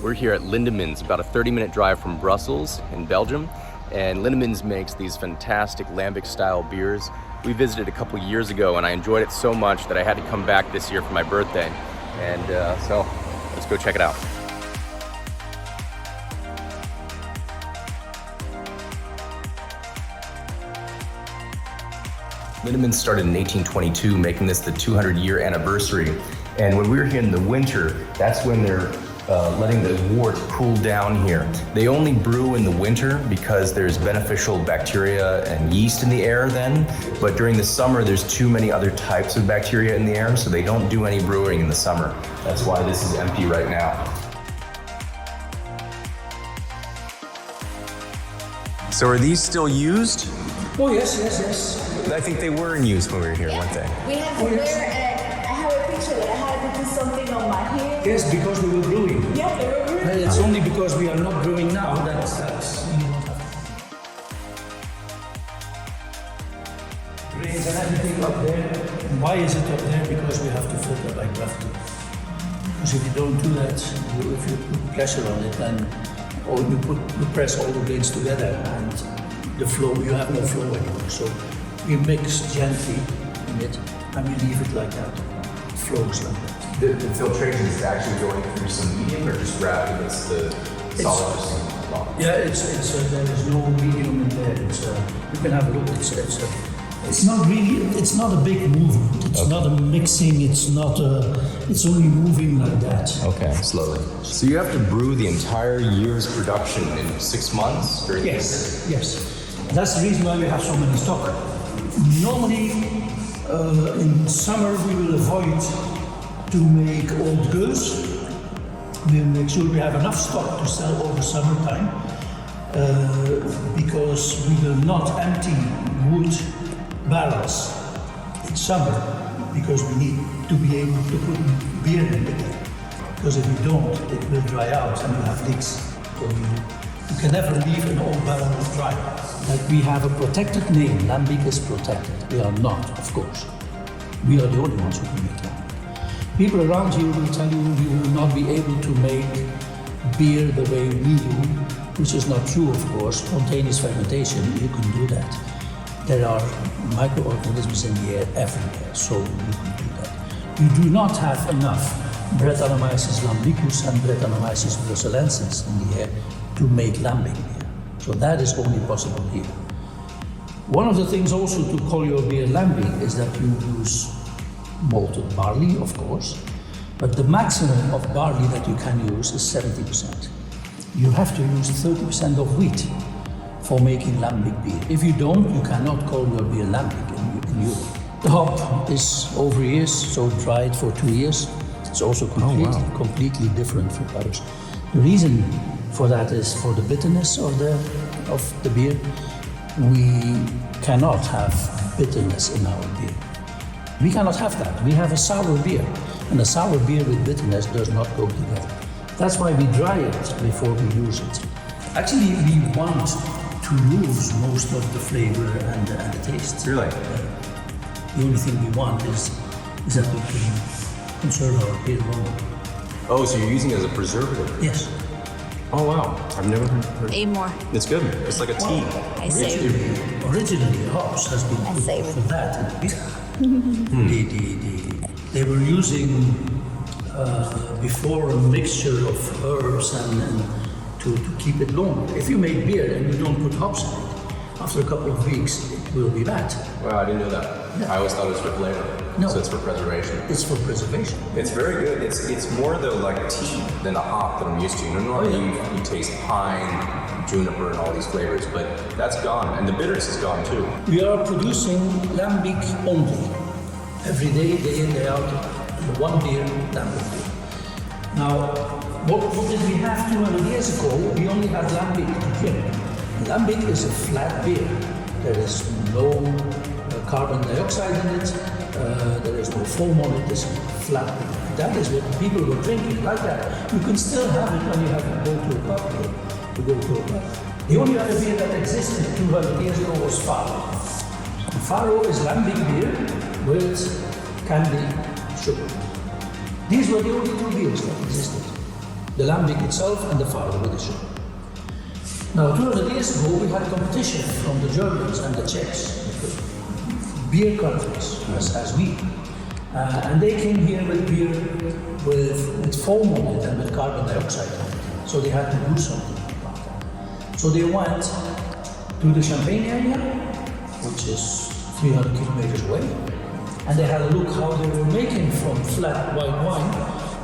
We're here at Lindemans, about a 30-minute drive from Brussels in Belgium, and Lindemans makes these fantastic Lambic style beers. We visited a couple years ago and I enjoyed it so much that I had to come back this year for my birthday. And so let's go check it out. Lindemans started in 1822, making this the 200-year anniversary. And when we were here in the winter, that's when they're letting the wort cool down here. They only brew in the winter because there's beneficial bacteria and yeast in the air then. But during the summer, there's too many other types of bacteria in the air, so they don't do any brewing in the summer. That's why this is empty right now. So are these still used? Oh, yes. I think they were in use when we were here, weren't they? We have to wear, I have a picture that I had to do something on my hair. Yes, because we were brewing. Yeah, they were brewing. It's only because we are not brewing now that's you don't have. Grains and everything up there. And why is it up there? Because we have to filter like gravity. Because if you don't do that, if you put pressure on it, then you press all the grains together and the flow, you have no flow anymore. So we mix gently in it and we leave it like that. It flows like that. The filtration is actually going through some medium or just rapid against the solid? Yeah, there is no medium in there. You can have a look. It's not a big movement. It's not a mixing. It's only moving like that. Okay, slowly. So you have to brew the entire year's production in 6 months? Yes. That's the reason why we have so many stock. Normally, in summer we will avoid to make Oude Gueuze. We'll make sure we have enough stock to sell over summertime because we will not empty wood barrels in summer because we need to be able to put beer in again. Because if we don't, it will dry out and you have leaks. So you can never leave an old barrel dry. Like we have a protected name, Lambic is protected. We are not, of course. We are the only ones who can make Lambic. People around here will tell you we will not be able to make beer the way we do, which is not true, of course. Spontaneous fermentation, you can do that. There are microorganisms in the air everywhere, so you can do that. You do not have enough Brettanomyces lambicus and Brettanomyces bruxellensis in the air to make Lambic beer. So that is only possible here. One of the things also to call your beer Lambic is that you use malted barley, of course, but the maximum of barley that you can use is 70%. You have to use 30% of wheat for making Lambic beer. If you don't, you cannot call your beer Lambic in Europe. The hop is over years, so dried for 2 years. It's also completely different from others. The reason for that is for the bitterness of the beer. We cannot have bitterness in our beer. We cannot have that. We have a sour beer, and a sour beer with bitterness does not go together. That's why we dry it before we use it. Actually, we want to lose most of the flavor and the taste. Really? The only thing we want is that we can conserve our beer longer. Oh, so you're using it as a preservative? Yes. Oh wow, I've never heard. A more. It's good. It's like a tea. I say. Originally, hops has been I put say. for that. They were using before a mixture of herbs and to keep it long. If you make beer and you don't put hops in it, after a couple of weeks it will be bad. Wow, I didn't know that. Yeah. I always thought it was for flavor. No. So it's for preservation. It's for preservation. It's very good. It's more though like tea than the hop that I'm used to. Normally you taste pine, juniper, and all these flavors, but that's gone, and the bitterness is gone too. We are producing Lambic only. Every day, day in, day out, one beer, Lambic beer. Now, what did we have 200 years ago? We only had Lambic to drink. Lambic is a flat beer. There is no carbon dioxide in it. There is no foam on it. It's flat beer. That is what people were drinking, like that. You can still have it when you have to go to a pub here. You go to a pub. The only other beer that existed 200 years ago was Faro. Faro is Lambic beer with candy sugar. These were the only two beers that existed. the Lambic itself and the founder with the show. Now, 200 years ago, we had competition from the Germans and the Czechs, beer countries, as we. And they came here with beer with foam on it and with carbon dioxide on it. So they had to do something about that. So they went to the Champagne area, which is 300 kilometers away, and they had a look how they were making from flat white wine.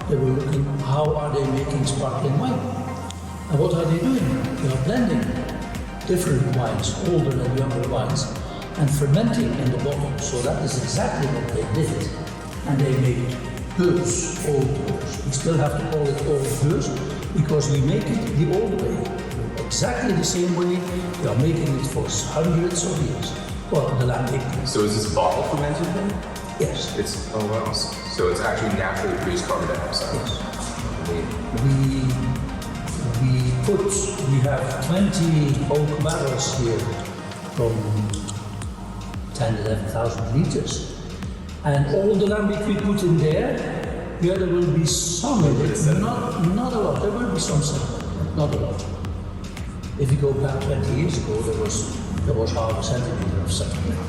They were looking how are they making sparkling wine. And what are they doing? They are blending different wines, older and younger wines, and fermenting in the bottle. So that is exactly what they did. And they made Gueuze, Oude Gueuze. We still have to call it Oude Gueuze because we make it the old way. Exactly the same way we are making it for hundreds of years. Well, the Lambic. So is this bottle fermented then? Yes. It's, oh wow. So it's actually naturally produced carbon dioxide. Yes. We have 20 oak barrels here from 10, 11,000 liters. And all the Lambic we put in there will be some of it, not a lot. There will be some sediment, not a lot. If you go back 20 years ago, there was half a centimeter of sediment.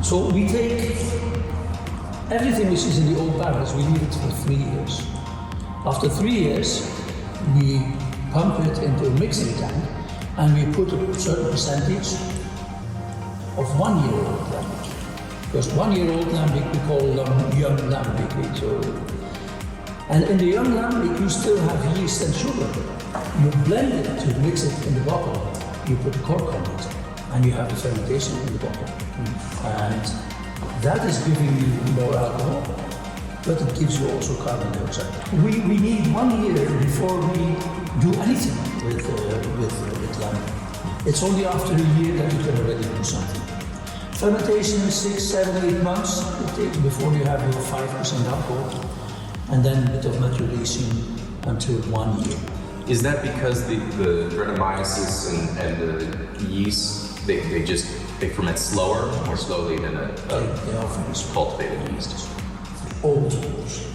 So we take everything which is in the old barrels, we leave it for 3 years. After 3 years, we pump it into a mixing tank and we put a certain percentage of 1 year old Lambic. Because 1 year old Lambic we call young Lambic. So, and in the young Lambic you still have yeast and sugar. You blend it to mix it in the bottle. You put a cork on it and you have the fermentation in the bottle. And that is giving you more alcohol, but it gives you also carbon dioxide. We need 1 year before we do anything with Lambic. It's only after a year that you can already do something. Fermentation is 6, 7, 8 months it takes before you have your 5% alcohol, and then a bit of maturation until 1 year. Is that because the Brettanomyces and the yeast, they ferment slower, more slowly than a cultivated yeast? Old.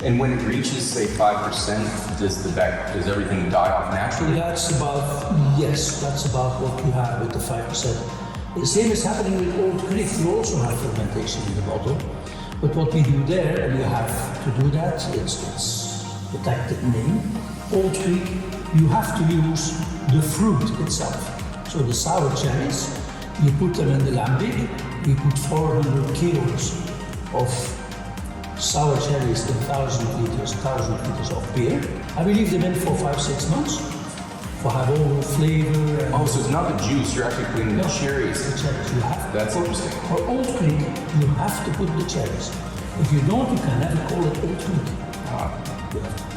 And when it reaches, say, 5%, does everything die off naturally? That's about what you have with the 5%. The same is happening with Oude Kriek. You also have fermentation in the bottle. But what we do there, and you have to do that, it's protected name. Oude Kriek, you have to use the fruit itself. So the sour cherries, you put them in the Lambic. We put 400 kilos of sour cherries in 1,000 liters of beer. And we leave them in for 5-6 months. For have all the flavor. And so it's not the juice, you're actually putting the cherries. The cherries, you have. That's interesting. For Oude Kriek, you have to put the cherries. If you don't, you can never call it Oude Kriek.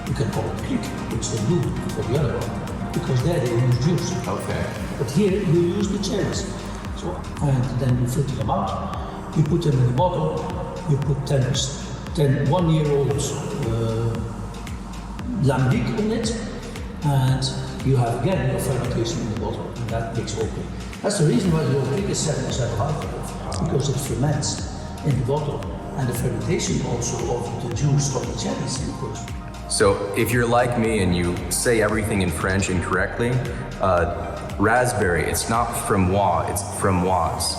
You can call it Kriek, which they do for the other one, because there they use juice. Okay. But here you use the cherries. So, and then you filter them out, you put them in the bottle, you put 10 1-year-old Lambic in it, and you have again your fermentation in the bottle, and that makes Oude Kriek. That's the reason why the Oude Kriek is 7% alcohol, because it ferments in the bottle, and the fermentation also of the juice of the cherries, of course. So if you're like me and you say everything in French incorrectly, raspberry, it's not framboise, it's framboise.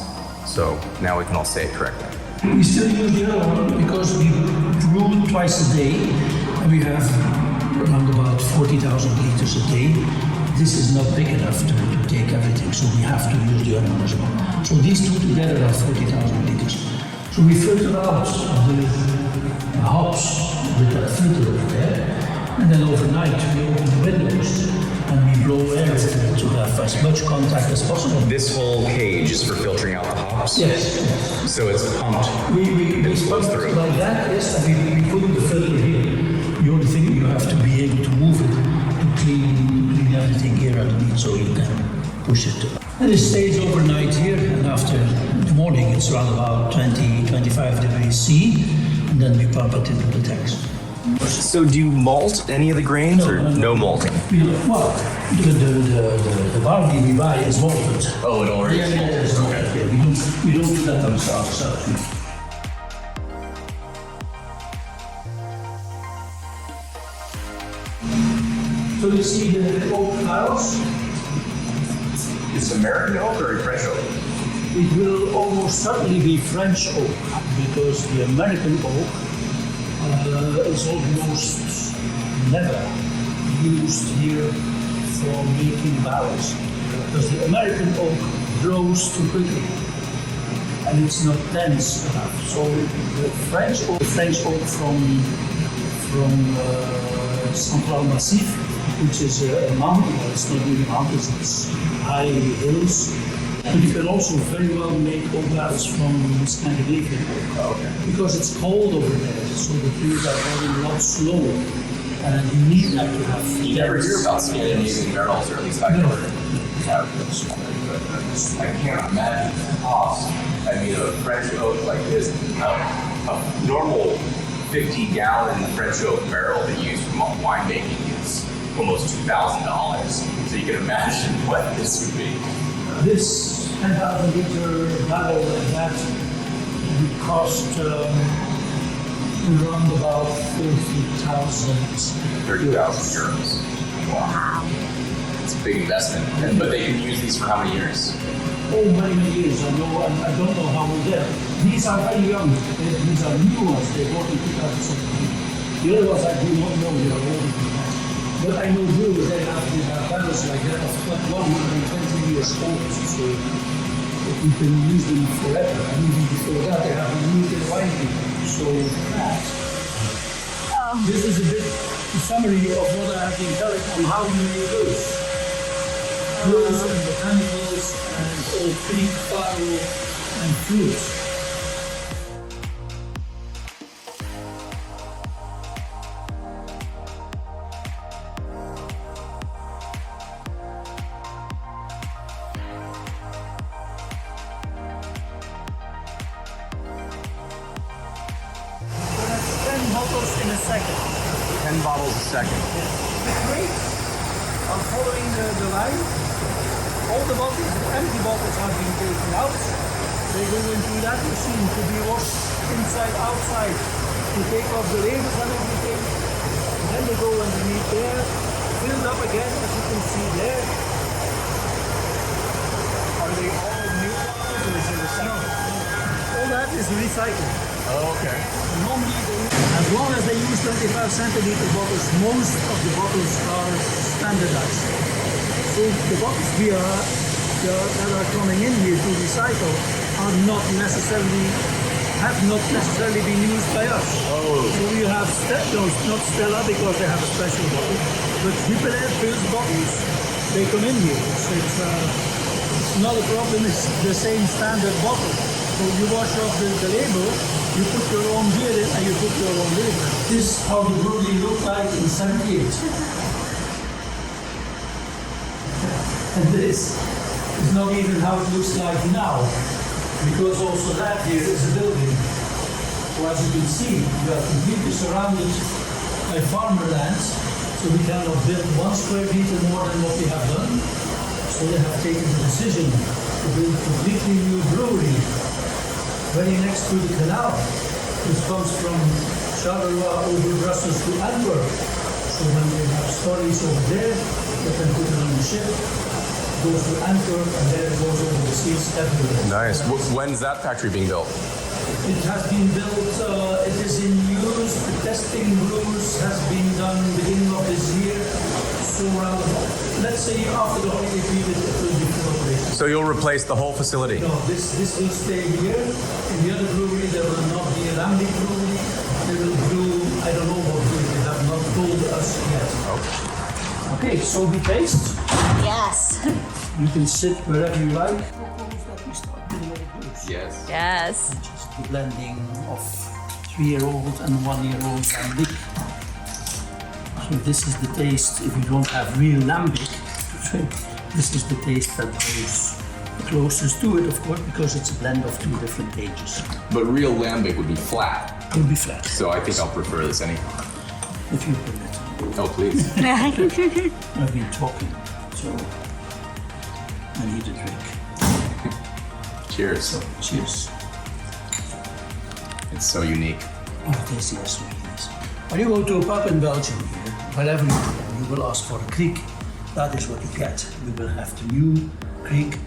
So now we can all say it correctly. We still use the other one because we brew twice a day, and we have around about 40,000 liters a day. This is not big enough to take everything, so we have to use the other one as well. So these two together are 40,000 liters. So we filter out the hops with that filter over there, and then overnight we open the windows and we blow air to have as much contact as possible. This whole cage is for filtering out the hops? Yes. So it's pumped. We flows pump through. it like that, yes, and we put the filter here. The only thing you have to be able to move it to clean everything here underneath so you can push it. And it stays overnight here, and after the morning it's around about 20-25 degrees C, and then we pump it into the tanks. So do you malt any of the grains or no malting? Well, the barley we buy is malted. Oh, it already is malted. It's malted. Yeah, we don't do that ourselves. So you see the oak barrels? It's American oak or French oak? It will almost certainly be French oak because the American oak is almost never used here for making barrels because the American oak grows too quickly and it's not dense enough. So the French oak from Central Massif, which is a mountain, well, it's not really mountains, it's high hills. But you can also very well make oak barrels from Scandinavian oak because it's cold over there, so the trees are growing a lot slower. And you need that to have. You never hear about Scandinavian barrels, or at least I never have. I can't imagine the cost. I mean, a French oak like this, a normal 50-gallon French oak barrel that you use for winemaking is almost $2,000. So you can imagine what this would be. This 10,000 liter barrel like that would cost around about 30,000 euros. Wow. It's a big investment. But they can use these for how many years? Oh, many, many years. I don't know how old they're. These are very young. These are new ones. They bought in 2017. The other ones I do not know. They are older than that. But I know brewers, they have barrels like that of 120 years old. So you can use them forever. And even before that, they have been used in winemaking. So this is a bit a summary of what I have been telling on how you make those. Brewers and botanicals and Oude Kriek, faro and fruits. Bottles in a second. 10 bottles a second. The crates are following the line. All the bottles, the empty bottles have been taken out. They go into that machine to be washed inside, outside, to take off the labels and everything. Then they go underneath there, filled up again, as you can see there. Are they all new bottles or is it recycled? All that is recycled. Oh, okay. Normally, as long as they use 25 centiliter bottles, most of the bottles are standardized. So the bottles that are coming in here to recycle have not necessarily been used by us. Oh. So you have those, not Stella because they have a special bottle, but Jupiler Pils bottles, they come in here. So it's not a problem, it's the same standard bottle. So you wash off the label, you put your own beer in and you put your own label. This is how the brewery looked like in 78. And this is not even how it looks like now, because also that here is a building. So as you can see, we are completely surrounded by farmer lands, so we cannot build 1 square meter more than what we have done. So they have taken the decision to build a completely new brewery very next to the canal, which comes from Charleroi over Brussels to Antwerp. So when they have stories over there, they can put it on the ship, goes to Antwerp, and then it goes over the seas everywhere. Nice. When's that factory being built? It has been built, it is in use, the testing brews has been done beginning of this year. So let's say after the holiday period, it will be full operation. So you'll replace the whole facility? No, this will stay here. In the other brewery, there will not be a Lambic brewery. They will brew, I don't know what brewery, they have not told us yet. Okay, so we taste. Yes. You can sit wherever you like. We start with Oude Gueuze. Yes. Yes. Which is the blending of 3-year-old and 1-year-old Lambic. So this is the taste, if you don't have real Lambic to drink, this is the taste that goes the closest to it, of course, because it's a blend of 2 different ages. But real Lambic would be flat. It will be flat. So I think I'll prefer this anyhow. If you permit. Oh, please. I've been talking, so I need a drink. Cheers. So, cheers. It's so unique. Oh, it is, yes, really is. When you go to a pub in Belgium here, wherever you go, you will ask for a Kriek. That is what you get. You will have the new Kriek,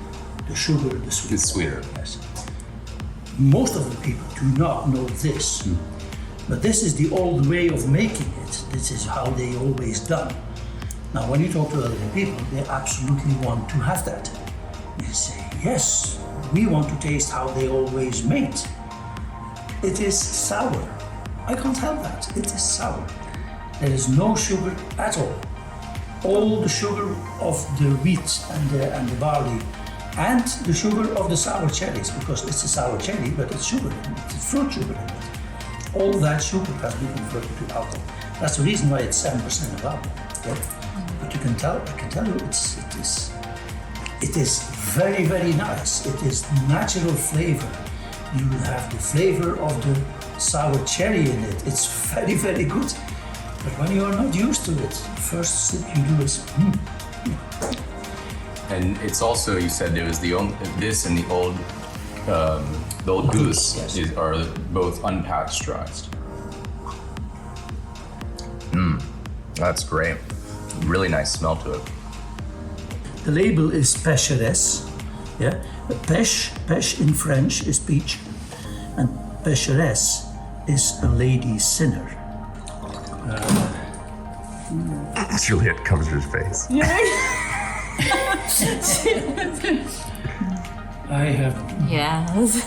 the sugar, the sweetener. It's sweeter. Yes. Most of the people do not know this, but this is the old way of making it. This is how they always done. Now, when you talk to other people, they absolutely want to have that. They say, yes, we want to taste how they always made. It is sour. I can't help that. It is sour. There is no sugar at all. All the sugar of the wheat and the barley, and the sugar of the sour cherries, because it's a sour cherry, but it's sugar in it, it's fruit sugar in it. All that sugar has been converted to alcohol. That's the reason why it's 7% of alcohol. Yeah? But I can tell you, it is very, very nice. It is natural flavor. You will have the flavor of the sour cherry in it. It's very, very good. But when you are not used to it, first sip you do is, And it's also, you said it was this and the Oude Gueuze yes. are both unpasteurized. That's great. Really nice smell to it. The label is Pêcheresse. Yeah, Pêche in French is peach, and Pêcheresse is a lady sinner. Juliet covers her face. I have Yes.